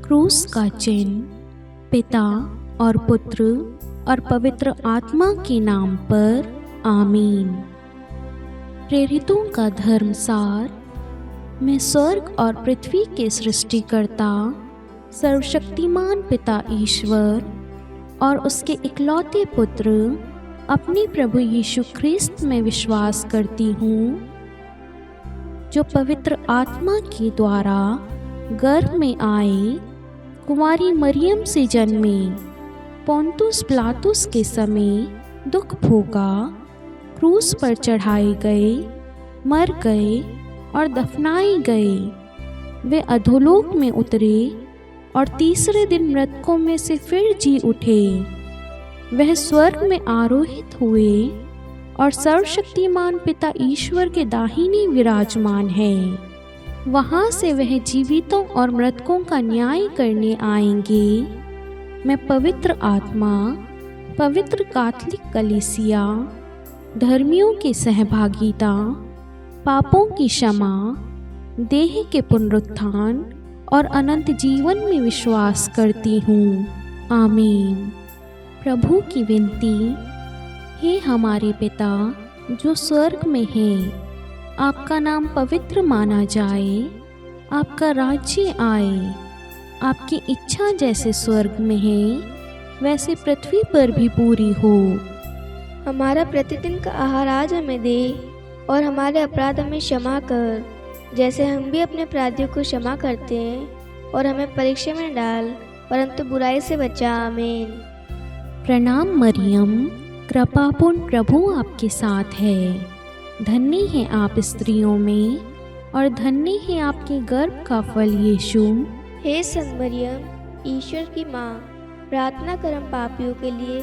क्रूस का चिन्ह पिता और पुत्र और पवित्र आत्मा के नाम पर आमीन। प्रेरितों का धर्मसार। मैं स्वर्ग और पृथ्वी के सृष्टिकर्ता सर्वशक्तिमान पिता ईश्वर और उसके इकलौते पुत्र अपने प्रभु यीशु ख्रिस्त में विश्वास करती हूँ, जो पवित्र आत्मा के द्वारा गर्भ में आए, कुंवारी मरियम से जन्मे, पोंतुस पिलातुस के समय दुख भोगा, क्रूस पर चढ़ाए गए, मर गए और दफनाए गए। वे अधोलोक में उतरे और तीसरे दिन मृतकों में से फिर जी उठे। वह स्वर्ग में आरोहित हुए और सर्वशक्तिमान पिता ईश्वर के दाहिने विराजमान है। वहाँ से वह जीवितों और मृतकों का न्याय करने आएंगे। मैं पवित्र आत्मा, पवित्र कैथोलिक कलीसिया, धर्मियों की सहभागिता, पापों की क्षमा, देह के पुनरुत्थान और अनंत जीवन में विश्वास करती हूँ। आमीन। प्रभु की विनती। हे हमारे पिता जो स्वर्ग में है, आपका नाम पवित्र माना जाए, आपका राज्य आए, आपकी इच्छा जैसे स्वर्ग में है वैसे पृथ्वी पर भी पूरी हो। हमारा प्रतिदिन का आहार आज हमें दे और हमारे अपराध हमें क्षमा कर, जैसे हम भी अपने अपराधियों को क्षमा करते हैं, और हमें परीक्षा में डाल परंतु बुराई से बचा। आमीन। प्रणाम मरियम, कृपापूर्ण प्रभु आपके साथ है। धन्य है आप स्त्रियों में और धन्य है आपके गर्भ का फल यीशु। हे संत मरियम, ईश्वर की माँ, प्रार्थना कर हम पापियों के लिए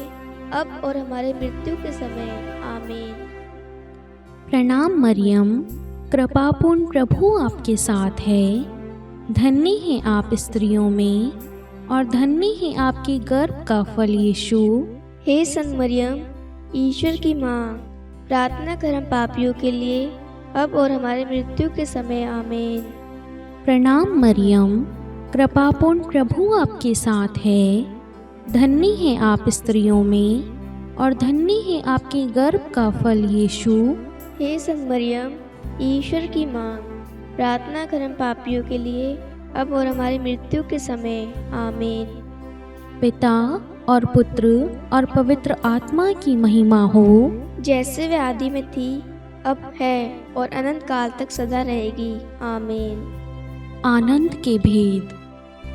अब और हमारे मृत्यु के समय। आमीन। प्रणाम मरियम, कृपापूर्ण प्रभु आपके साथ है। धन्य है आप स्त्रियों में और धन्य है आपके गर्भ का फल यीशु। हे संत मरियम, ईश्वर की माँ, प्रार्थना कर हम पापियों के लिए अब और हमारे मृत्यु के समय। आमीन। प्रणाम मरियम, कृपापूर्ण प्रभु आपके साथ है। धन्य है आप स्त्रियों में और धन्य है आपके गर्भ का फल यीशु। हे संत मरियम, ईश्वर की माँ, प्रार्थना कर हम पापियों के लिए अब और हमारी मृत्यु के समय। आमीन। पिता और पुत्र और पवित्र आत्मा की महिमा हो, जैसे वे आदि में थी, अब है और अनंत काल तक सदा रहेगी। आमीन। आनंद के भेद।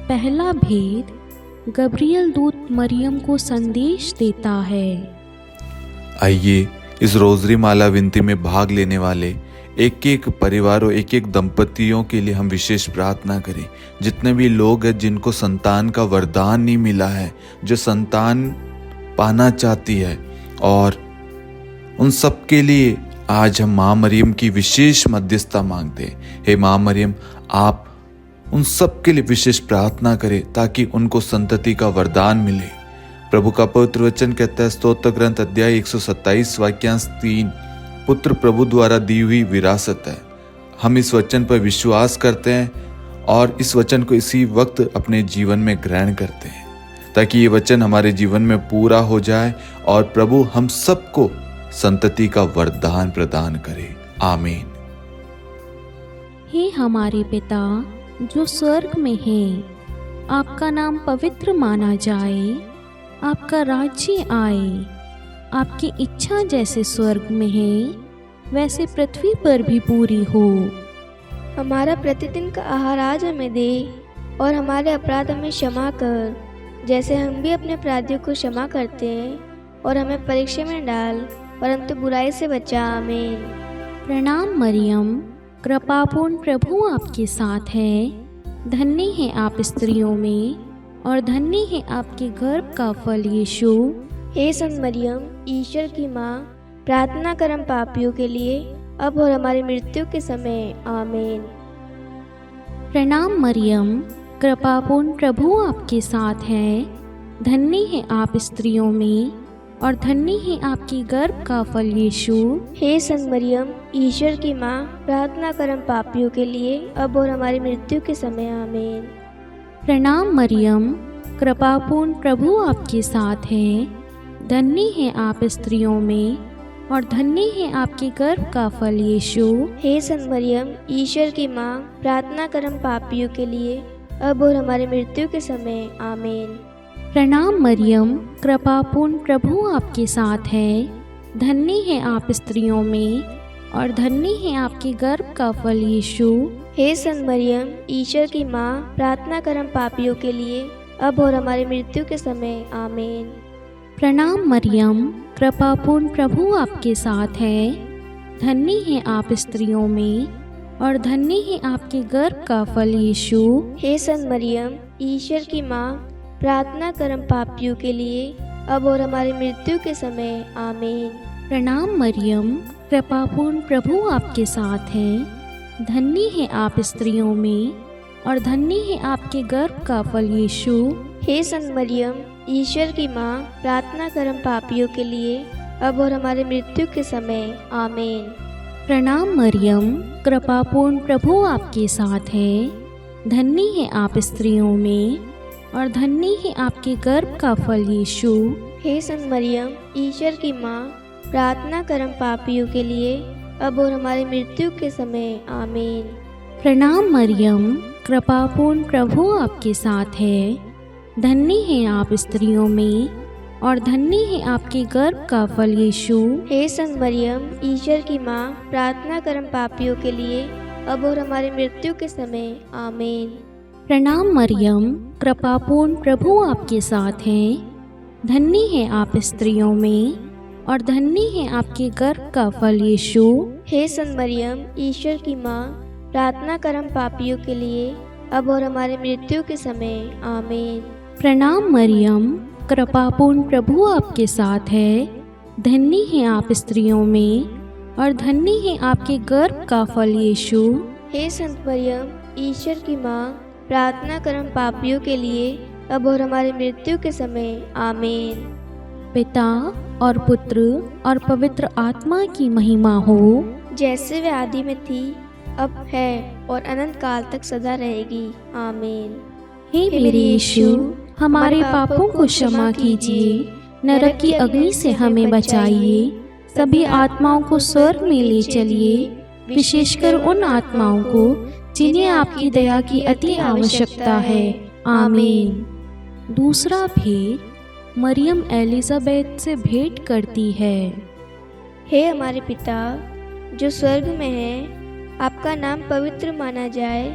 पहला भेद, गब्रियल दूत मरियम को संदेश देता है। आइए इस रोजरी माला विनती में भाग लेने वाले एक एक परिवार और एक एक दंपतियों के लिए हम विशेष प्रार्थना करें। जितने भी लोग हैं जिनको संतान का वरदान नहीं मिला है, जो संतान पाना चाहती है, और उन सब के लिए आज हम माँ मरियम की विशेष मध्यस्थता मांगते हैं। हे माँ मरियम, आप उन सब के लिए विशेष प्रार्थना करें ताकि उनको संतति का वरदान मिले। प्रभु का पवित्र वचन कहता है, स्तोत्र ग्रंथ अध्याय 127 वाक्यांश 3, पुत्र प्रभु द्वारा दी हुई विरासत है। हम इस वचन पर विश्वास करते हैं और इस वचन को इसी वक्त अपने जीवन में ग्रहण करते हैं ताकि ये वचन हमारे जीवन में पूरा हो जाए और प्रभु हम सबको संतति का वरदान प्रदान करे। आमीन। हे हमारे पिता जो स्वर्ग में है, आपका नाम पवित्र माना जाए, आपका राज्य आए, आपकी इच्छा जैसे स्वर्ग में है वैसे पृथ्वी पर भी पूरी हो। हमारा प्रतिदिन का आहार आज हमें दे और हमारे अपराध हमें क्षमा कर, जैसे हम भी अपने अपराधियों को क्षमा करते हैं, और हमें परीक्षा में डाल परंतु बुराई से बचा। आमीन। प्रणाम मरियम, कृपापूर्ण प्रभु आपके साथ है। धन्य है आप स्त्रियों में और धन्य है आपके गर्भ का फल यीशु। हे संत मरियम, ईश्वर की माँ, प्रार्थना कर हम पापियों के लिए अब और हमारी मृत्यु के समय। आमीन। प्रणाम मरियम, कृपापूर्ण प्रभु आपके साथ है। धन्य है आप स्त्रियों में और धन्य है आपके गर्भ का फल यीशु। हे संत मरियम, ईश्वर की माँ, प्रार्थना कर हम पापियों के लिए अब और हमारी मृत्यु के समय। आमीन। प्रणाम मरियम, कृपापूर्ण प्रभु आपके साथ है। धन्य है आप स्त्रियों में और धन्य है आपके गर्भ का फल यीशु। हे संत मरियम, ईश्वर की माँ, प्रार्थना कर हम पापियों के लिए, अब और हमारे मृत्यु के समय, आमीन। प्रणाम मरियम, कृपापूर्ण प्रभु आपके साथ है। धन्य है आप स्त्रियों में और धन्य है आपके गर्भ का फल यीशु। हे संत मरियम, ईश्वर की माँ, प्रार्थना कर हम पापियों के लिए, अब और हमारे मृत्यु के समय, आमीन। प्रणाम मरियम, कृपापूर्ण प्रभु आपके साथ है। धन्य है आप स्त्रियों में और धन्य है आपके गर्भ का फल यीशु। हे संत मरियम, ईश्वर की माँ, प्रार्थना कर हम पापियों के लिए, अब और हमारे मृत्यु के समय, आमीन। प्रणाम मरियम, कृपापूर्ण प्रभु आपके साथ है। धन्य है आप स्त्रियों में और धन्य है आपके गर्भ का फल यीशु। हे संत मरियम, ईश्वर की माँ, प्रार्थना कर हम पापियों के लिए, अब और हमारे मृत्यु के समय, आमीन। प्रणाम मरियम, कृपापूर्ण प्रभु आपके साथ है। धन्य है आप स्त्रियों में और धन्य है आपके गर्भ का फल यीशु। हे संत मरियम, ईश्वर की माँ, प्रार्थना कर हम पापियों के लिए, अब और हमारे मृत्यु के समय, आमीन। प्रणाम मरियम, कृपापूर्ण प्रभु आपके साथ है। धन्य है आप स्त्रियों में और धन्य है आपके गर्भ का फल यीशु। हे संत मरियम, ईश्वर की माँ, प्रार्थना कर हम पापियों के लिए, अब और हमारे मृत्यु के समय, आमीन। प्रणाम मरियम, कृपापूर्ण प्रभु आपके साथ है। धन्य है आप स्त्रियों में और धन्य है आपके गर्भ का फल यीशु। हे संत मरियम, ईश्वर की माँ, प्रार्थना कर हम पापियों के लिए, अब और हमारे मृत्यु के समय, आमीन। प्रणाम मरियम, कृपापूर्ण प्रभु आपके साथ है। धन्य है आप स्त्रियों में और धन्य है आपके गर्भ का फल यीशु। हे संत मरियम, ईश्वर की माँ, प्रार्थना कर हम पापियों के लिए, अब और हमारे मृत्यु के समय, आमीन। पिता और पुत्र और पवित्र आत्मा की महिमा हो, जैसे वे आदि में थी, अब है और अनंत काल तक सदा रहेगी, आमीन। हे मेरे यीशु, हमारे पापों को क्षमा कीजिए, नरक की अग्नि से हमें बचाइए, सभी आत्माओं को स्वर्ग में ले चलिए, विशेषकर उन आत्माओं को जिन्हें आपकी दया की अति आवश्यकता है, आमीन। दूसरा भेद, मरियम एलिजाबेथ से भेंट करती है। हे हमारे पिता जो स्वर्ग में है, आपका नाम पवित्र माना जाए,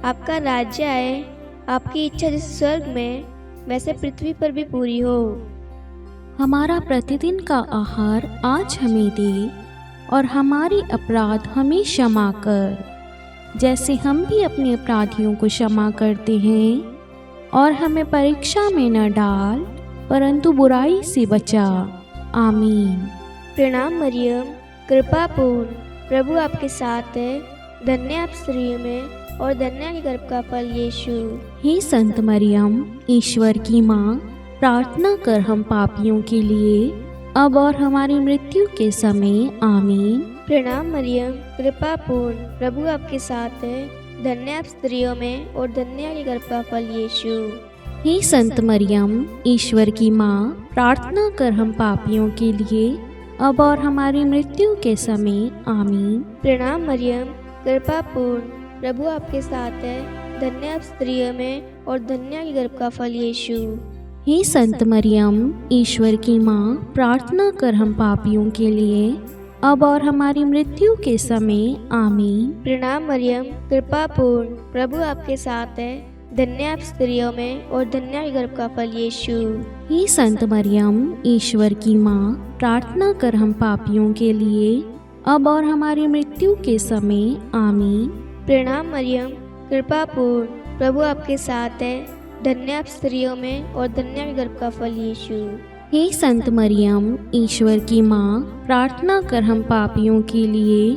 आपका राज्य आए, आपकी इच्छा जैसे स्वर्ग में वैसे पृथ्वी पर भी पूरी हो। हमारा प्रतिदिन का आहार आज हमें दे और हमारे अपराध हमें क्षमा कर, जैसे हम भी अपने अपराधियों को क्षमा करते हैं, और हमें परीक्षा में न डाल परंतु बुराई से बचा, आमीन। प्रणाम मरियम, कृपापूर्ण प्रभु आपके साथ है। धन्य आप स्त्रियों में और धन्य है गर्भ का फल यीशु। हे संत मरियम, ईश्वर की माँ, प्रार्थना कर हम पापियों के लिए, अब और हमारी मृत्यु के समय, आमीन। प्रणाम मरियम, कृपापूर्ण प्रभु आपके साथ है। धन्य आप स्त्रियों में और धन्य है गर्भ का फल यीशु। हे संत मरियम, ईश्वर की माँ, प्रार्थना कर हम पापियों के लिए, अब और हमारी मृत्यु के समय, आमीन। प्रणाम मरियम, कृपापूर्ण प्रभु आपके साथ है। धन्य आप स्त्रियों में और धन्य है गर्भ का फल यीशु। हे संत मरियम, ईश्वर की माँ, प्रार्थना कर हम पापियों के लिए, अब और हमारी मृत्यु के समय, आमीन। प्रणाम मरियम, कृपापूर्ण प्रभु आपके साथ है। धन्य आप स्त्रियों में और धन्य है गर्भ का फल यीशु। हे संत मरियम, ईश्वर की माँ, प्रार्थना कर हम पापियों के लिए, अब और हमारी मृत्यु के समय, आमीन। प्रणाम मरियम, कृपापूर्ण प्रभु आपके साथ है। धन्य आप स्त्रियों में और धन्य है गर्भ का फल यीशु। हे संत मरियम, ईश्वर की माँ, प्रार्थना कर हम पापियों के लिए,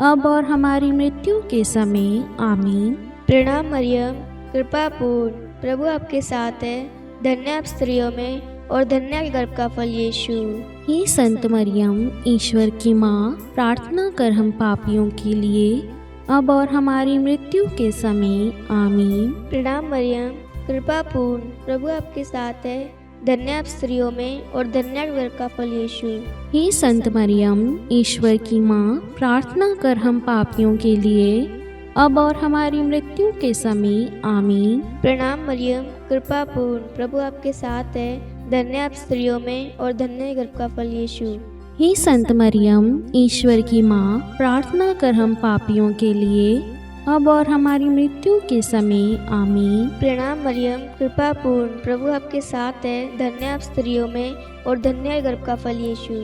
अब और हमारी मृत्यु के समय, आमीन। प्रणाम मरियम, कृपापूर्ण प्रभु आपके साथ है। धन्य आप स्त्रियों में और धन्य है गर्भ का फल यीशु। हे संत मरियम, ईश्वर की माँ, प्रार्थना कर हम पापियों के लिए, अब और हमारी मृत्यु के समय, आमीन। प्रणाम मरियम, कृपापूर्ण प्रभु आपके साथ है, धन्य आप स्त्रियों में और धन्य आपके गर्भ का फल यीशु। हे संत मरियम, ईश्वर की माँ, प्रार्थना कर हम पापियों के लिए अब और हमारी मृत्यु के समय आमीन। प्रणाम मरियम, कृपापूर्ण प्रभु आपके साथ है, धन्य आप स्त्रियों में और धन्य है गर्भ का फल यीशु। हे संत मरियम, ईश्वर की माँ, प्रार्थना कर हम पापियों के लिए अब और हमारी मृत्यु के समय आमीन। प्रणाम मरियम, कृपापूर्ण प्रभु आपके साथ है, धन्य आप स्त्रियों में और धन्य है गर्भ का फल यीशु।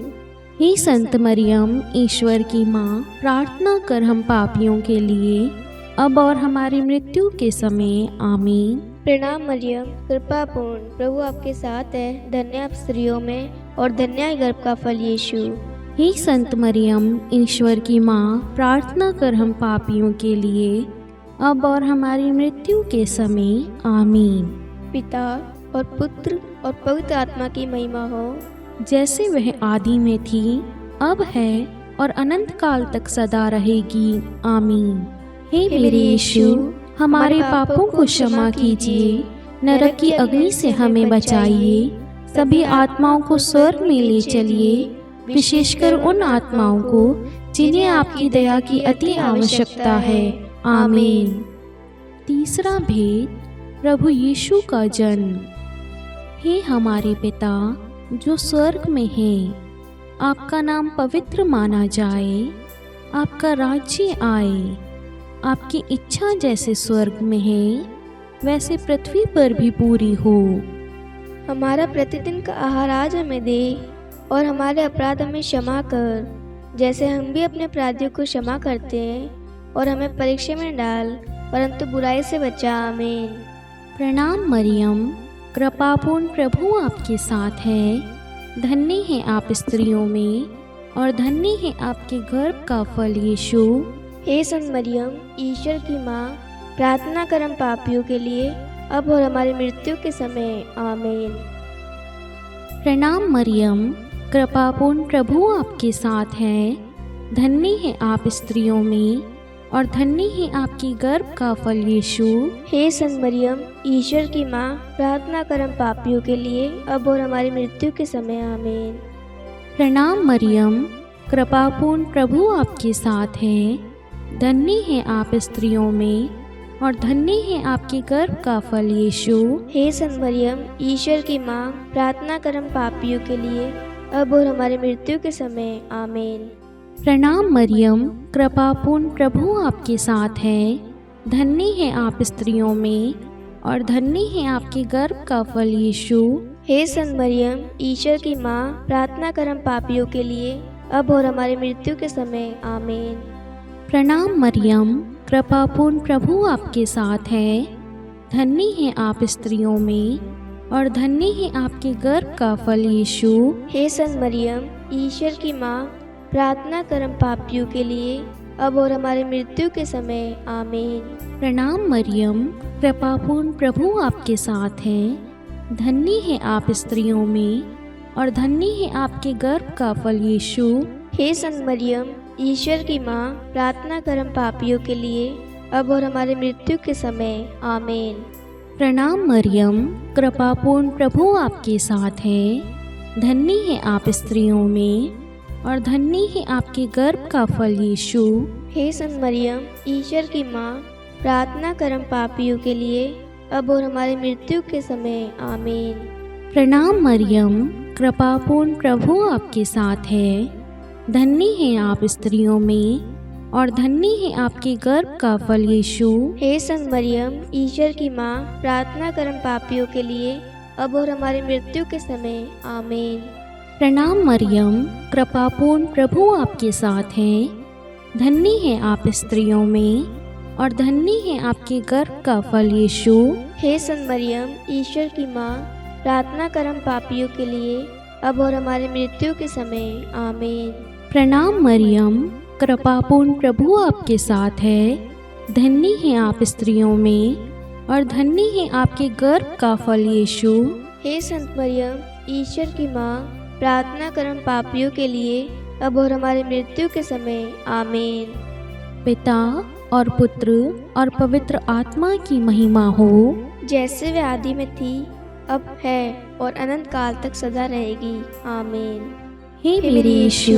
हे संत मरियम, ईश्वर की माँ, प्रार्थना कर हम पापियों के लिए अब और हमारी मृत्यु के समय आमीन। प्रणाम मरियम, कृपापूर्ण प्रभु आपके साथ है, धन्य आप स्त्रियों में और धन्य है गर्भ का फल यीशु। हे संत मरियम, ईश्वर की माँ, प्रार्थना कर हम पापियों के लिए अब और हमारी मृत्यु के समय आमीन। पिता और पुत्र और पवित्र आत्मा की महिमा हो, जैसे वह आदि में थी, अब है और अनंत काल तक सदा रहेगी आमीन। हे मेरे यीशु, हमारे पापों को क्षमा कीजिए, नरक की अग्नि से हमें बचाइए, सभी आत्माओं को स्वर्ग में ले चलिए, विशेषकर उन आत्माओं को जिन्हें आपकी दया की अति आवश्यकता है आमीन। तीसरा भेद, प्रभु यीशु का जन्म। हे हमारे पिता जो स्वर्ग में है, आपका नाम पवित्र माना जाए, आपका राज्य आए, आपकी इच्छा जैसे स्वर्ग में है वैसे पृथ्वी पर भी पूरी हो। हमारा प्रतिदिन का आहार आज हमें दे और हमारे अपराध हमें क्षमा कर, जैसे हम भी अपने अपराधियों को क्षमा करते हैं, और हमें परीक्षा में डाल परंतु बुराई से बचा आमीन। प्रणाम मरियम, कृपापूर्ण प्रभु आपके साथ है, धन्य है आप स्त्रियों में और धन्य है आपके गर्भ का फल यीशु। हे संत मरियम, ईश्वर की माँ, प्रार्थना कर हम पापियों के लिए अब और हमारी मृत्यु के समय आमीन। प्रणाम मरियम, कृपापूर्ण प्रभु आपके साथ है, धन्य है आप स्त्रियों में और धन्य है आपकी गर्भ का फल यीशु। हे संत मरियम, ईश्वर की माँ, प्रार्थना कर हम पापियों के लिए अब और हमारी मृत्यु के समय आमीन। प्रणाम मरियम, कृपापूर्ण प्रभु आपके साथ है, धन्य है आप स्त्रियों में और धन्य है आपके गर्भ का फल यीशु। हे संत मरियम, ईश्वर की माँ, प्रार्थना कर हम पापियों के लिए अब और हमारी मृत्यु के समय आमीन। प्रणाम मरियम, कृपापूर्ण प्रभु आपके साथ है, धन्य है आप स्त्रियों में और धन्य है आपके गर्भ का फल यीशु। हे संत मरियम, ईश्वर की माँ, प्रार्थना कर हम पापियों के लिए अब और हमारी मृत्यु के समय आमीन। प्रणाम मरियम, कृपापूर्ण प्रभु आपके साथ है, धन्य है आप स्त्रियों में और धन्य है आपके गर्भ का फल यीशु। हे संत मरियम, ईश्वर की माँ, प्रार्थना कर हम पापियों के लिए अब और हमारी मृत्यु के समय आमीन। प्रणाम मरियम, कृपापूर्ण प्रभु आपके साथ है, धन्य है आप स्त्रियों में और धन्य है आपके गर्भ का फल यीशु। हे संत मरियम, ईश्वर की माँ, प्रार्थना कर हम पापियों के लिए अब और हमारी मृत्यु के समय आमीन। प्रणाम मरियम, कृपापूर्ण प्रभु आपके साथ है, धन्य है आप स्त्रियों में और धन्य है आपके गर्भ का फल यीशु। हे संत मरियम, ईश्वर की माँ, प्रार्थना कर हम पापियों के लिए अब और हमारी मृत्यु के समय आमीन। प्रणाम मरियम, कृपापूर्ण प्रभु आपके साथ है, धन्य है आप स्त्रियों में और धन्य है आपके गर्भ का फल यीशु। हे संत मरियम, ईश्वर की माँ, प्रार्थना कर हम पापियों के लिए अब और हमारी मृत्यु के समय आमीन। प्रणाम मरियम, कृपापूर्ण प्रभु आपके साथ है, धन्य है आप स्त्रियों में और धन्य है आपके गर्भ का फल यीशु। हे संत मरियम, ईश्वर की माँ, प्रार्थना कर हम पापियों के लिए अब और हमारी मृत्यु के समय आमीन। प्रणाम मरियम, कृपापूर्ण प्रभु आपके साथ है, धन्य है आप स्त्रियों में और धन्य है आपके गर्भ का फल यीशु। हे संत मरियम, ईश्वर की माँ, प्रार्थना कर हम पापियों के लिए अब और हमारी मृत्यु के समय आमीन। पिता और पुत्र और पवित्र आत्मा की महिमा हो, जैसे वे आदि में थी, अब है और अनंत काल तक सदा रहेगी। आमीन। हे मेरे यीशु,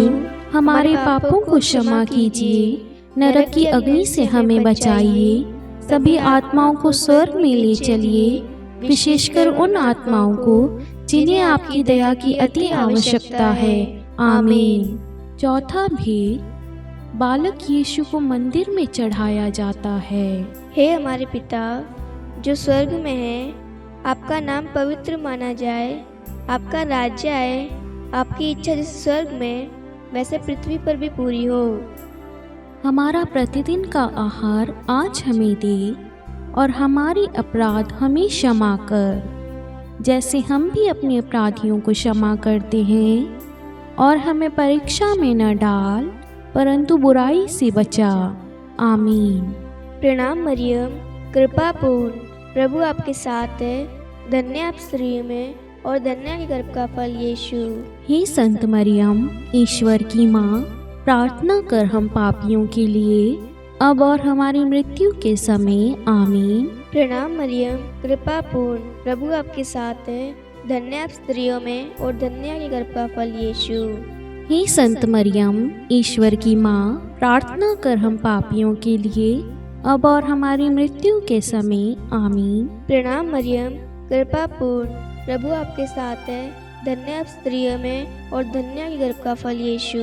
हमारे पापों को क्षमा कीजिए, नरक की अग्नि से हमें बचाइए, सभी आत्माओं को स्वर्ग में ले चलिए, विशेषकर उन आत्माओं को जिन्हें आपकी दया की अति आवश्यकता है। आमीन। चौथा भेद, बालक यीशु को मंदिर में चढ़ाया जाता है। हे हमारे पिता जो स्वर्ग में है, आपका नाम पवित्र माना जाए, आपका राज्य आए, आपकी इच्छा जैसे स्वर्ग में वैसे पृथ्वी पर भी पूरी हो। हमारा प्रतिदिन का आहार आज हमें दे, और हमारी अपराध हमें क्षमा कर, जैसे हम भी अपने अपराधियों को क्षमा करते हैं, और हमें परीक्षा में न डाल, परंतु बुराई से बचा। आमीन। प्रणाम मरियम, कृपापूर्ण, प्रभु आपके साथ है, धन्य आप स्त्रियों में और धन्य है गर्भ का फल यीशु। हे संत मरियम, ईश्वर की माँ, प्रार्थना कर हम पापियों के लिए, अब और हमारी मृत्यु के समय। आमीन। प्रणाम मरियम, कृपापूर्ण, प्रभु आपके साथ है, धन्य आप स्त्रियों में और धन्य है गर्भ का फल यीशु। हे संत मरियम, ईश्वर की माँ, प्रार्थना कर हम पापियों के लिए, अब और हमारी मृत्यु के समय। आमीन। प्रणाम मरियम, कृपापूर्ण, प्रभु आपके साथ है, धन्य आप स्त्रियों में और धन्य है गर्भ का फल यीशु।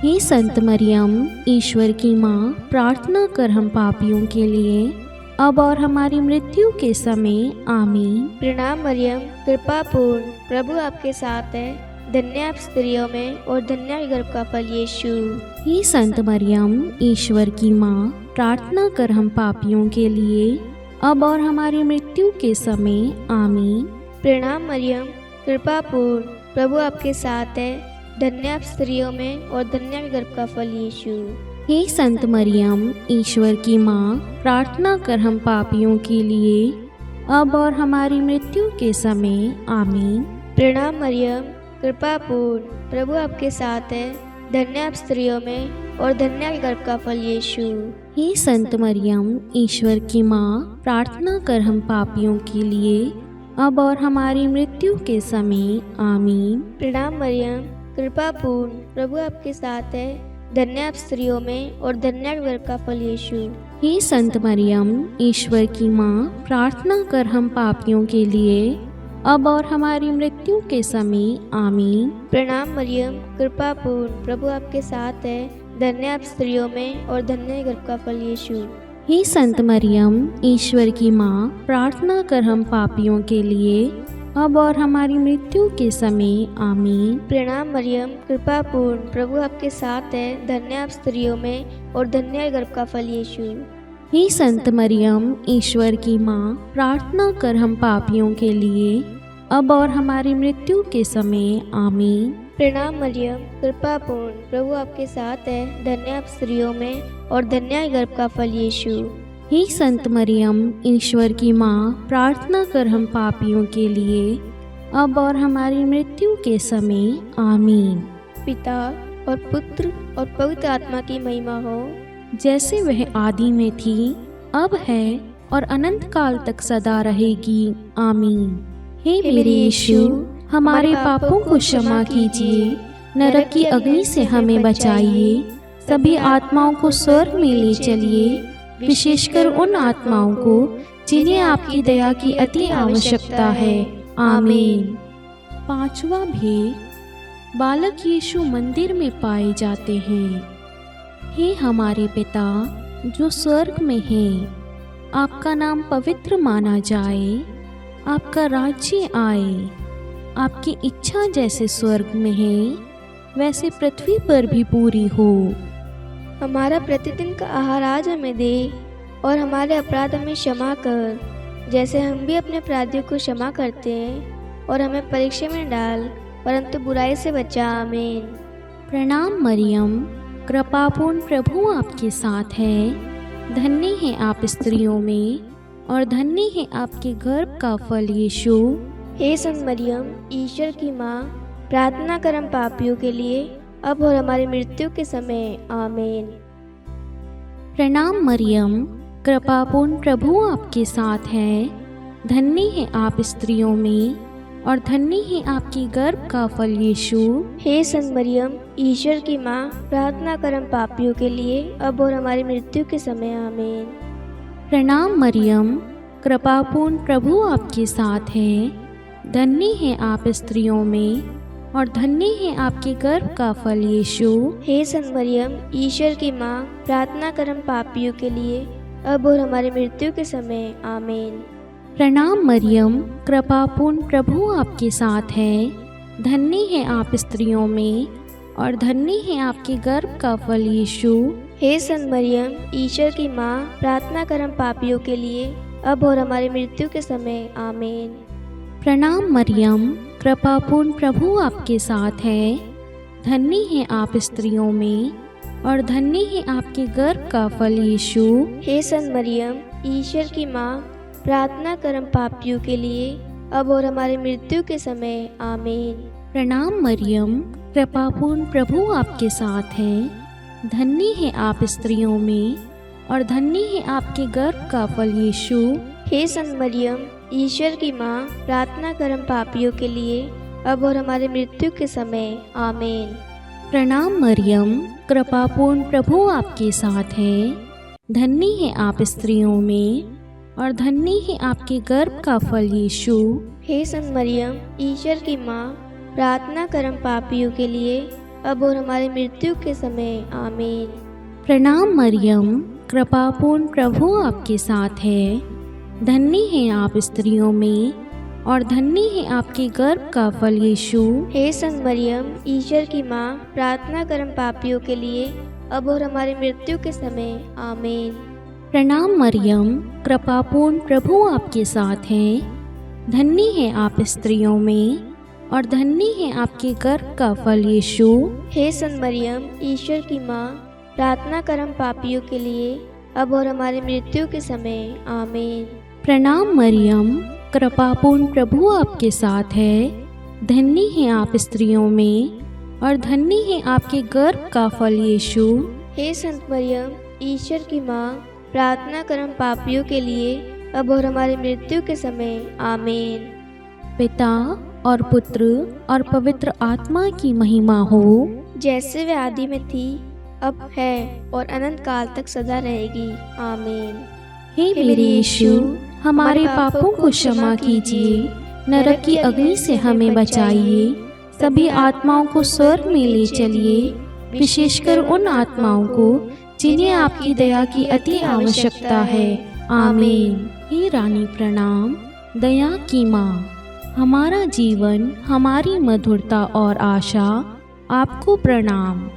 हे संत मरियम, ईश्वर की माँ, प्रार्थना कर हम पापियों के लिए, अब और हमारी मृत्यु के समय। आमीन। प्रणाम मरियम, कृपापूर्ण, प्रभु आपके साथ है, धन्य आप स्त्रियों में और धन्य है गर्भ का फल यीशु। हे संत मरियम, ईश्वर की माँ, प्रार्थना कर हम पापियों के लिए, अब और हमारी मृत्यु के समय। आमीन। प्रणाम मरियम, कृपापूर्ण, प्रभु आपके साथ है, धन्य आप स्त्रियों में और धन्य है गर्भ का फल यीशु। हे संत मरियम, ईश्वर की माँ, प्रार्थना कर हम पापियों के लिए, अब और हमारी मृत्यु के समय। आमीन। प्रणाम मरियम, कृपापूर्ण, प्रभु आपके साथ है, धन्य आप स्त्रियों में और धन्य है गर्भ का फल यीशु। हे संत मरियम, ईश्वर की माँ, प्रार्थना कर हम पापियों के लिए, अब और हमारी मृत्यु के समय। आमीन। प्रणाम मरियम, कृपापूर्ण, प्रभु आपके साथ है, धन्य आप स्त्रियों में और धन्य है गर्भ का फल यीशु। हे संत मरियम, ईश्वर की माँ, प्रार्थना कर हम पापियों के लिए, अब और हमारी मृत्यु के समय। आमीन। प्रणाम मरियम, कृपापूर्ण, प्रभु आपके साथ है, धन्य आप स्त्रियों में और धन्य है गर्भ का फल यीशु। हे संत मरियम, ईश्वर की माँ, प्रार्थना कर हम पापियों के लिए, अब और हमारी मृत्यु के समय। आमीन। प्रणाम मरियम, कृपापूर्ण, प्रभु आपके साथ है, धन्य आप स्त्रियों में और धन्य है गर्भ का फल यीशु। हे संत मरियम, ईश्वर की माँ, प्रार्थना कर हम पापियों के लिए, अब और हमारी मृत्यु के समय। आमीन। प्रणाम मरियम, कृपापूर्ण, प्रभु आपके साथ है, धन्य आप स्त्रियों में और धन्य है गर्भ का फल यीशु। हे संत मरियम, ईश्वर की माँ, प्रार्थना कर हम पापियों के लिए, अब और हमारी मृत्यु के समय। आमीन। पिता और पुत्र और पवित्र आत्मा की महिमा हो, जैसे वह आदि में थी, अब है और अनंत काल तक सदा रहेगी। आमीन। हे मेरे यीशु, हमारे पापों को क्षमा कीजिए, नरक की अग्नि से हमें बचाइए, सभी आत्माओं को स्वर्ग में ले चलिए, विशेषकर उन आत्माओं को जिन्हें आपकी दया की अति आवश्यकता है। आमीन। पांचवा भेद, बालक यीशु मंदिर में पाए जाते हैं। हे हमारे पिता जो स्वर्ग में हैं, आपका नाम पवित्र माना जाए, आपका राज्य आए, आपकी इच्छा जैसे स्वर्ग में है वैसे पृथ्वी पर भी पूरी हो। हमारा प्रतिदिन का आहार आज हमें दे, और हमारे अपराध हमें क्षमा कर, जैसे हम भी अपने अपराधियों को क्षमा करते हैं, और हमें परीक्षा में डाल, परंतु बुराई से बचा। आमीन। प्रणाम मरियम, कृपापूर्ण, प्रभु आपके साथ है, धन्य है आप स्त्रियों में और धन्य है आपके गर्भ का फल यीशु। हे संत मरियम, ईश्वर की माँ, प्रार्थना कर हम पापियों के लिए, अब और हमारी मृत्यु के समय। आमीन। प्रणाम मरियम, कृपापूर्ण, प्रभु आपके साथ है, धन्य है आप स्त्रियों में और धन्य है आपकी गर्भ का फल यीशु। हे संत मरियम, ईश्वर की माँ, प्रार्थना कर हम पापियों के लिए, अब और हमारी मृत्यु के समय। आमीन। प्रणाम मरियम, कृपापूर्ण प्रभु आपके साथ है। धन्य है आप स्त्रियों में और धन्य है आपके गर्भ का फल यीशु। हे संत मरियम, ईश्वर की माँ, प्रार्थना कर हम पापियों के लिए, अब और हमारी मृत्यु के समय। आमीन। प्रणाम मरियम, कृपापूर्ण प्रभु आपके साथ है। धन्य है आप स्त्रियों में और धन्य है आपके गर्भ का फल यीशु। हे संत मरियम, ईश्वर की माँ, प्रार्थना कर हम पापियों के लिए, अब और हमारी मृत्यु के समय। आमीन। प्रणाम मरियम, कृपापूर्ण प्रभु आपके साथ है। धन्य है आप स्त्रियों में और धन्य है आपके गर्भ का फल यीशु। हे संत मरियम, ईश्वर की माँ, प्रार्थना कर हम पापियों के लिए, अब और हमारी मृत्यु के समय। आमीन। प्रणाम मरियम, कृपापूर्ण प्रभु आपके साथ है। धन्य है आप स्त्रियों में और धन्य है आपके गर्भ का फल यीशु। हे संत मरियम, ईश्वर की माँ, प्रार्थना कर हम पापियों के लिए, अब और हमारी मृत्यु के समय। आमीन। प्रणाम मरियम, कृपापूर्ण प्रभु आपके साथ है। धन्य है आप स्त्रियों में और धन्य है आपके गर्भ का फल यीशु। हे संत मरियम, ईश्वर की माँ, प्रार्थना कर हम पापियों के लिए, अब और हमारी मृत्यु के समय। आमीन। प्रणाम मरियम, कृपापूर्ण प्रभु आपके साथ है। धन्य है आप स्त्रियों में और धन्य है आपके गर्भ का फल यीशु। हे संत मरियम, ईश्वर की माँ, प्रार्थना कर हम पापियों के लिए, अब और हमारी मृत्यु के समय। आमीन। प्रणाम मरियम, कृपापूर्ण प्रभु आपके साथ है। धन्य है आप स्त्रियों में और धन्य है आपके गर्भ का फल यीशु। हे संत मरियम, ईश्वर की माँ, प्रार्थना कर हम पापियों के लिए, अब और हमारी मृत्यु के समय। आमीन। प्रणाम मरियम, कृपापूर्ण प्रभु आपके साथ है। धन्य है आप स्त्रियों में और धन्य है आपके गर्भ का फल यीशु। हे संत मरियम, ईश्वर की माँ, प्रार्थना कर हम पापियों के लिए, अब और हमारी मृत्यु के समय। आमीन। पिता और पुत्र और पवित्र आत्मा की महिमा हो, जैसे वे आदि में थी, अब है और अनंत काल तक सदा रहेगी। आमीन। हे मेरे यीशु, हमारे पापों को क्षमा कीजिए, नरक की अग्नि से हमें बचाइए, सभी आत्माओं को स्वर्ग में ले चलिए, विशेषकर उन आत्माओं को जिन्हें आपकी दया की अति आवश्यकता है। आमीन। हे रानी प्रणाम, दया की माँ, हमारा जीवन, हमारी मधुरता और आशा, आपको प्रणाम।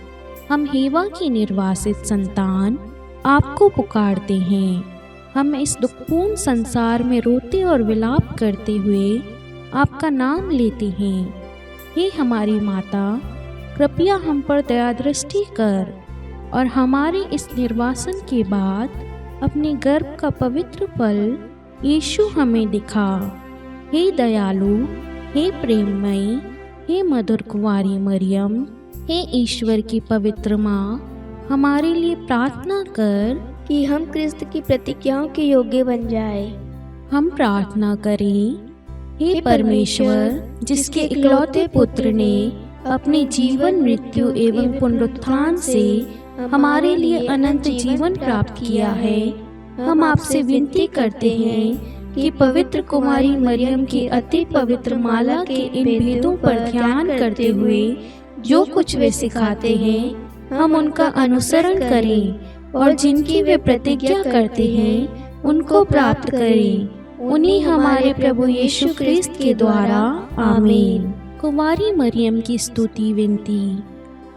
हम हेवा की निर्वासित संतान आपको पुकारते हैं। हम इस दुखपूर्ण संसार में रोते और विलाप करते हुए आपका नाम लेते हैं। हे हमारी माता, कृपया हम पर दया दृष्टि कर और हमारे इस निर्वासन के बाद अपने गर्भ का पवित्र फल यीशु हमें दिखा। हे दयालु, हे प्रेममयी, हे मधुर कुंवारी मरियम, हे ईश्वर की पवित्र माँ, हमारे लिए प्रार्थना कर कि हम क्रिस्त की प्रतिज्ञाओं के योग्य बन जाए। हम प्रार्थना करें। हे परमेश्वर, जिसके इकलौते पुत्र ने अपने जीवन, मृत्यु एवं पुनरुत्थान से हमारे लिए अनंत जीवन प्राप्त किया है, हम आपसे विनती करते हैं कि पवित्र कुमारी मरियम की अति पवित्र माला के इन भेदों पर ध्यान करते हुए जो कुछ वे सिखाते हैं, हम उनका अनुसरण करें और जिनकी वे प्रतिज्ञा करते हैं उनको प्राप्त करें। उन्हीं हमारे प्रभु यीशु क्रिस्त के द्वारा। आमीन। कुमारी मरियम की स्तुति विनती।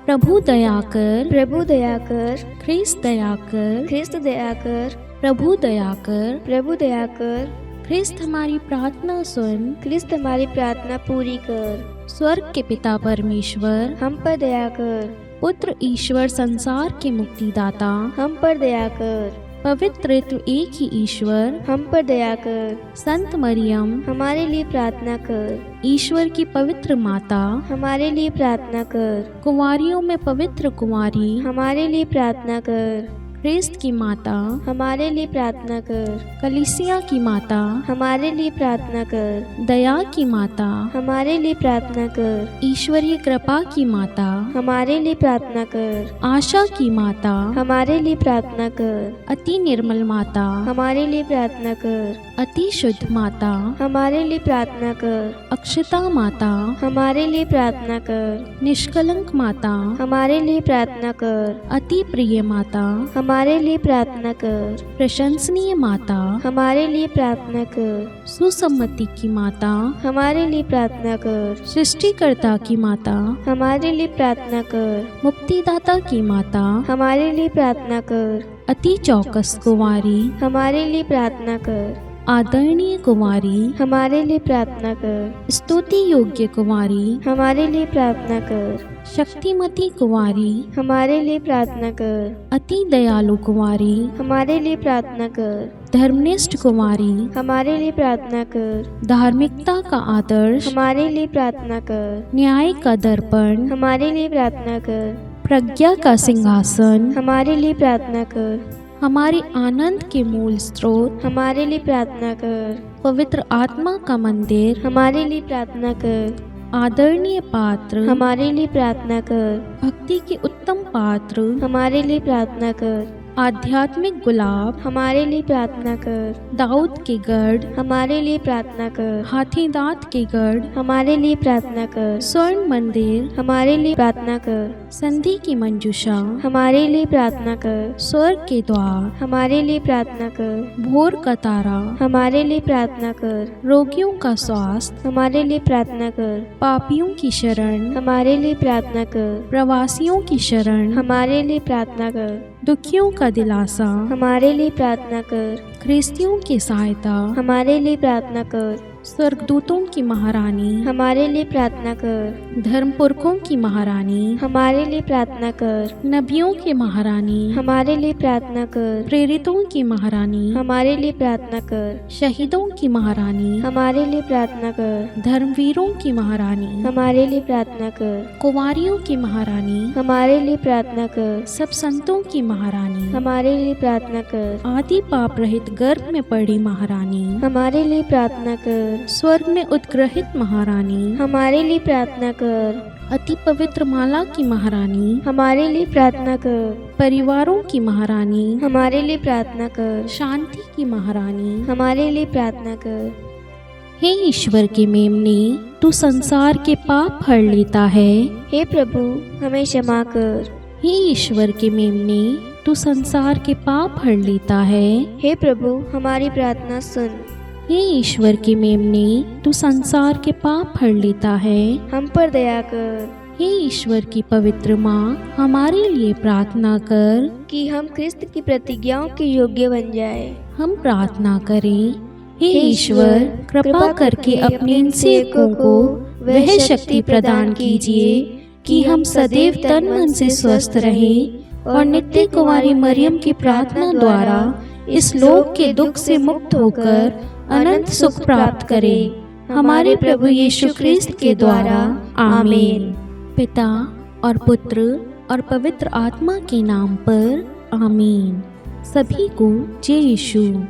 प्रभु दया कर, प्रभु दया कर, ख्रिस्त दया कर, ख्रिस्त दया कर, प्रभु दया कर, प्रभु दया कर, ख्रिस्त हमारी प्रार्थना सुन, ख्रिस्त हमारी प्रार्थना पूरी कर। स्वर्ग के पिता परमेश्वर, हम पर दया कर। पुत्र ईश्वर, संसार के मुक्तिदाता, हम पर दया कर। पवित्र त्रित्व एक ही ईश्वर, हम पर दया कर। संत मरियम, हमारे लिए प्रार्थना कर। ईश्वर की पवित्र माता, हमारे लिए प्रार्थना कर। कुंवारियों में पवित्र कुंवारी, हमारे लिए प्रार्थना कर। ख्रिस्त की माता, हमारे लिए प्रार्थना कर। कलीसिया की माता, हमारे लिए प्रार्थना कर। दया की माता, हमारे लिए प्रार्थना कर। ईश्वरीय कृपा की माता, हमारे लिए प्रार्थना कर। आशा की माता, हमारे लिए प्रार्थना कर। अति निर्मल माता, हमारे लिए प्रार्थना कर। अति शुद्ध माता, हमारे लिए प्रार्थना कर। अक्षता माता, हमारे लिए प्रार्थना कर। निष्कलंक माता, हमारे लिए प्रार्थना कर। अति प्रिय माता, हमारे लिए प्रार्थना कर। प्रशंसनीय माता, हमारे लिए प्रार्थना कर। सुसम्मति की माता, हमारे लिए प्रार्थना कर। सृष्टिकर्ता की माता, हमारे लिए प्रार्थना कर। मुक्तिदाता की माता, हमारे लिए प्रार्थना कर। अति चौकस कुंवारी, हमारे लिए प्रार्थना कर। आदरणीय कुंवारी, हमारे लिए प्रार्थना कर। स्तुति योग्य कुंवारी, हमारे लिए प्रार्थना कर। शक्तिमती कुंवारी, हमारे लिए प्रार्थना कर। अति दयालु कुंवारी, हमारे लिए प्रार्थना कर। धर्मनिष्ठ कुंवारी, हमारे लिए प्रार्थना कर। धार्मिकता का आदर्श, हमारे लिए प्रार्थना कर। न्याय का दर्पण, हमारे लिए प्रार्थना कर। प्रज्ञा का सिंहासन, हमारे लिए प्रार्थना कर। हमारे आनंद के मूल स्रोत, हमारे लिए प्रार्थना कर। पवित्र आत्मा का मंदिर, हमारे लिए प्रार्थना कर। आदरणीय पात्र, हमारे लिए प्रार्थना कर। भक्ति के उत्तम पात्र, हमारे लिए प्रार्थना कर। आध्यात्मिक गुलाब, हमारे लिए प्रार्थना कर। दाऊद के गढ़, हमारे लिए प्रार्थना कर। हाथी दांत के गढ़, हमारे लिए प्रार्थना कर। स्वर्ण मंदिर, हमारे लिए प्रार्थना कर। संधि की मंजूषा, हमारे लिए प्रार्थना कर। स्वर्ग के द्वार, हमारे लिए प्रार्थना कर। भोर का तारा, हमारे लिए प्रार्थना कर। रोगियों का स्वास्थ्य, हमारे लिए प्रार्थना कर। पापियों की शरण, हमारे लिए प्रार्थना कर। प्रवासियों की शरण, हमारे लिए प्रार्थना कर। दुखियों का दिलासा, हमारे लिए प्रार्थना कर। ख्रिस्तियों की सहायता, हमारे लिए प्रार्थना कर। स्वर्गदूतों की महारानी, हमारे लिए प्रार्थना कर। धर्मपुरखों की महारानी, हमारे लिए प्रार्थना कर। नबियों की महारानी, हमारे लिए प्रार्थना कर। प्रेरितों की महारानी, हमारे लिए प्रार्थना कर। शहीदों की महारानी, हमारे लिए प्रार्थना कर। धर्मवीरों की महारानी, हमारे लिए प्रार्थना कर। कुंवारियों की महारानी, हमारे लिए प्रार्थना कर। सब संतों की महारानी, हमारे लिए प्रार्थना कर। आदि पाप रहित गर्भ में पड़ी महारानी, हमारे लिए प्रार्थना कर। स्वर्ग में उद्ग्रहित महारानी, हमारे लिए प्रार्थना कर। अति पवित्र माला की महारानी, हमारे लिए प्रार्थना कर। परिवारों की महारानी, हमारे लिए प्रार्थना कर। शांति की महारानी, हमारे लिए प्रार्थना कर। हे ईश्वर के मेमने, तू संसार के पाप हर लेता है। हे प्रभु, हमें क्षमा कर। हे ईश्वर के मेमने, तू संसार के पाप हर लेता है। हे प्रभु, हमारी प्रार्थना सुन। हे ईश्वर के मेमने, तू संसार के पाप हर लेता है। हम पर दया कर। हे ईश्वर की पवित्र माँ, हमारे लिए प्रार्थना कर कि हम क्रिस्त की प्रतिज्ञाओं के योग्य बन जाए। हम प्रार्थना करें। हे ईश्वर, कृपा करके अपने इन सेवकों को वह शक्ति प्रदान कीजिए कि हम सदैव तन मन से स्वस्थ रहें और नित्य कुंवारी मरियम की प्रार्थना द्वारा इस लोक के दुख से मुक्त होकर अनंत सुख प्राप्त करें। हमारे प्रभु यीशु ख्रिस्त के द्वारा, आमीन। पिता और पुत्र और पवित्र आत्मा के नाम पर, आमीन। सभी को जय यीशु।